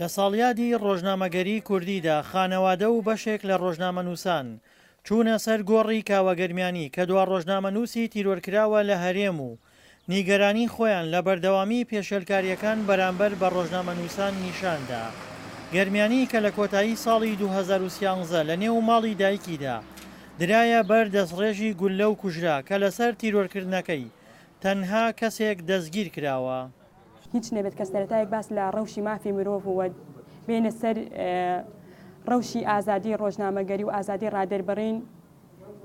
لە ساڵیادی ڕۆژنامەگەری کوردیدا خانەوادە و بەشێک لە ڕۆژنامە نووسان چوونە سەر گۆڕی کاوەگەرمیانی کە دوا ڕۆژنامە نووسی تیرۆرکراوە لە هەرێم و نیگەرانی خۆیان لە بەردەوامی پێشێلکاریەکان بەرامبەر بە ڕۆژنامە نووسان نیشاندا. گەرمیانی کە لە کۆتایی ساڵی 2013 لە نێو ماڵی دایکیدا درایە بەر دەستڕێژی گوللە و کوژرا کە لەسەر تیرۆرکردنەکەی تەنها کەسێک دەستگیر کراوە. هیچ نەبێت کە سەرەتایەک باس لە ڕەوشی مافی مرۆڤ وە بێنە سەر ڕەوشی ئازادی ڕۆژنامەگەری و ئازادی ڕادەربڕین.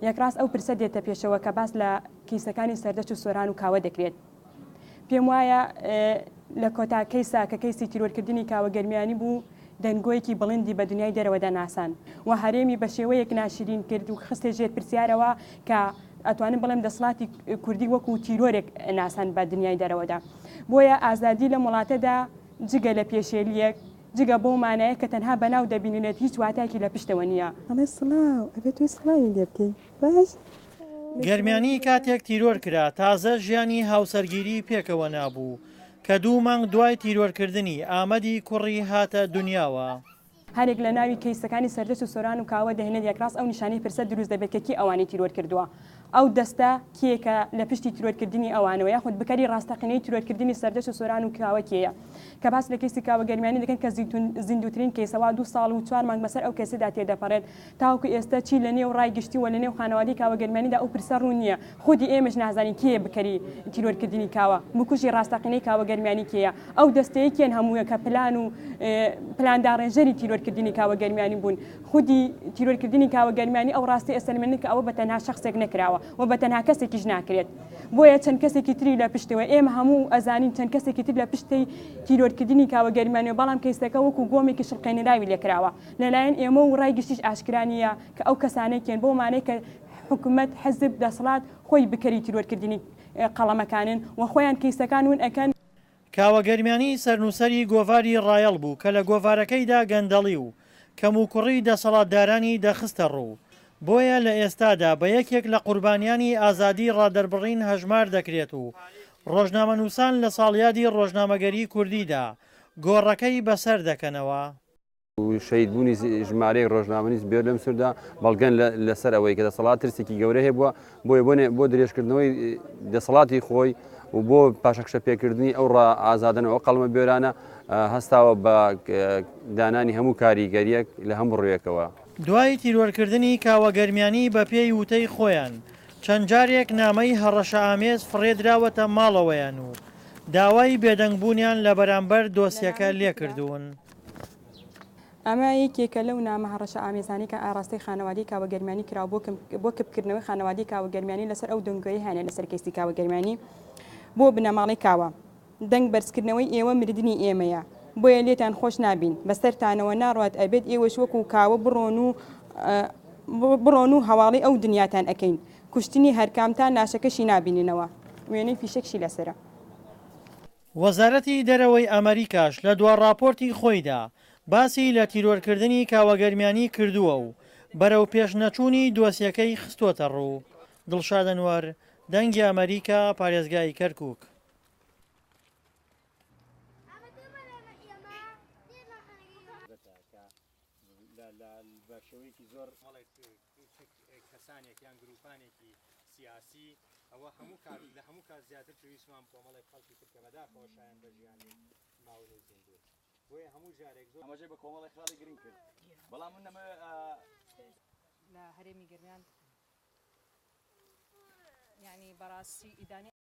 یەکڕاست ئەو پرسە دێتە پێشەوە کە باس لە کیسەکانی سەردەچ و سۆران و کاوە دەکرێت. پێم وایە لە کۆتاکەیسا کە کەیسی تیرۆرکردنی کاوەگەرمیانی بوو دەنگۆیەکی بڵندی بە دنیای دەرەوەدا ناسان و هەرێمی بە شێوەیەک ناشرین کرد و خستێ ژێر پرسیارەوە کە ئەتوانم بڵێم دەسڵاتی کوردی وەکو تیرۆرێک ناسان بە دنیای دەرەوەدا. بۆیە ئازادی لە وڵاتەدا جگە لە پێشێلیەک جگە بۆ مانایە کە تەنها بەناو دەبینێت هیچ واتایکی لە پشتەوە نییە. ئەمە سڵاو ئەبێت توی سڵاوی لێ بکەی باش. گەرمیانی کاتێک تیرۆر کرا تازە ژیانی هاوسەرگیری پێکەوە نابوو کە 2 مانگ دوای تیرۆرکردنی ئامەدی کوڕی هاتە دنیاوە. هەرێک لە ناوی کەیسەکانی سەردەچ و سۆران و کاوە دەهێنێت یەکڕاست ئەو نیشانەی پرسە دروست دەبێت کە کی ئەوانی تیرۆر کردووە. ئەو دەستە کێکە لە پشتی تیرۆرکردنی ئەوانەوە یاخود بکەری ڕاستەقینەی تیرۆرکردنی سەردەچ و سۆران و کاوە کێیە کە باس لە کەیسی کاوەگەرمیانی دەکەن کە زیندوترین کەیسەوە 2 ساڵ و 4 مانگ بەسەر ئەو کەسەدا تێدەپەڕێت تاوکو ئێستا چی لە نێو ڕایگشتی و لە نێو خانەوادی کاوەگەرمیانیدا ئەو پرسە ڕوو نییە. خودی ئێمەش نازانین کێ بکەری تیرۆرکردنی کاوە مکوژی ڕاستەقینەی کاوەگەرمیانی کێیە. ئەو دەستەیەکیان هەموویە کە پلان و پلانداڕێژەری تیرۆرکردنی کاوەگەرمیانی بوون. خودی تیرۆرکردنی کاوەگەرمیانی ئەو ڕاستی ئەسەرمێنن کە ئەوە بە تەنها شخصێک نەکراوە و بە تەنها کەسێکیش ناکرێت. بۆیە چەند کەسێکی تری لە پشتەوە ئێمە هەموو ئەزانین چەند کەسێکی تر لە پشتی تیرۆرکردنی کاوەگەرمیانەوە بەڵام کەیسەکە وەکو گۆمێکی شڵقێنراوی لێکراوە لەلایەن ئێمە و ڕای گشتیش ئاشکرانیە کە ئەو کەسانێکیان بۆ مانەیە کە حکوومەت حەزب دەسەڵات خۆی بکەری تیرۆرکردنی قەڵەمەکانن و خۆیان کەیسەکان ون ئەکەن. کاوەگەرمیانی سەرنووسەری گۆڤاری ڕایەڵ بوو کە لە گۆڤارەکەیدا گەندەڵی و کەم و کوڕی دەسەڵاتدارانی دەخستە ڕوو. بۆیە لە ئێستادا بە یەکێک لە قوربانیانی ئازادی ڕادەربڕین هەژمار دەکرێت و ڕۆژنامە نووسان لە ساڵیادی ڕۆژنامەگەری کوردیدا گۆڕەکەی بەسەر دەکەنەوە. شەیدبوونی ژمارەی ڕۆژنامەنیست بێ لەم سووردا بەڵگەن لەسەر ئەوەی کە دەسەڵات ترسێکی گەورە هەیە بووە بۆ درێژکردنەوەی دەسەڵاتی خۆی و بۆ پاشەکشە پێکردنی ئەو ئازادنەوە قەڵمە بێرانە هەستاوە بە دانانی هەموو کاریگەریەک لە هەموو ڕوویەکەوە. دوای تیرۆرکردنی کاوەگەرمیانی بە پێی وتەی خۆیان چەند جارێک نامەی هەڕەشە ئامێز فڕێدراوەتە ماڵەوەیان و داوای بێدەنگبوونیان لە بەرامبەر دۆسیەکە لێکردوون. ئەمە یەکێکە لەو نامە هەڕەشە ئامێزانی کە ئاڕاستی خانەوادی کاوەگەرمیانی کرا بۆ کەپکردنەوەی خانەوادی کاوەگەرمیانی لەسەر ئەو دەنگۆی هەیە لەسەر کەیسی کاوەگەرمیانی بۆ بنەماڵی کاوە. دەنگ بەرزکردنەوەی ئێوە مردنی ئێمەیە بۆیە لێتان خۆش نابین بەسەرتانەوە ناڕات ئەبێت ئێوەش وەکو کاوە بڕۆن و هەواڵی ئەو دنیاتان ئەەکەین کوشتنی هەرکامتان ناشەکەشی نابینینەوە وێنەی فیشەکشی لەسرە. وەزارەتی دەرەوەی ئەمریکاش لە دوا راپۆرتی خۆیدا باسی لە تیرۆرکردنی کاوەگەرمیانی کردووە و بەرەو پێشنەچوونی دۆسیەکەی خستۆتە ڕوو. دڵشاد ئەنوەر دەنگی ئەمریکا پارێزگای کەرکووک. بەشەوەیەکی زۆر مەڵێک کەسانێک یان گروپانێکی سیاسی ئەوە لە هەموو کات زیاتر پێویستمان کۆمەڵێک خەڵکی ترکە بەداخەوە شایان بە ژیانی ماوەی زیندوو بۆیە هەموو جارێک زۆر ئەمەژێ بە کۆمەڵی خاڵی گرنگ کرد بەڵام من ئەمە لە هەرێمی گەرمیان یعنی بەڕاستی ئیدانی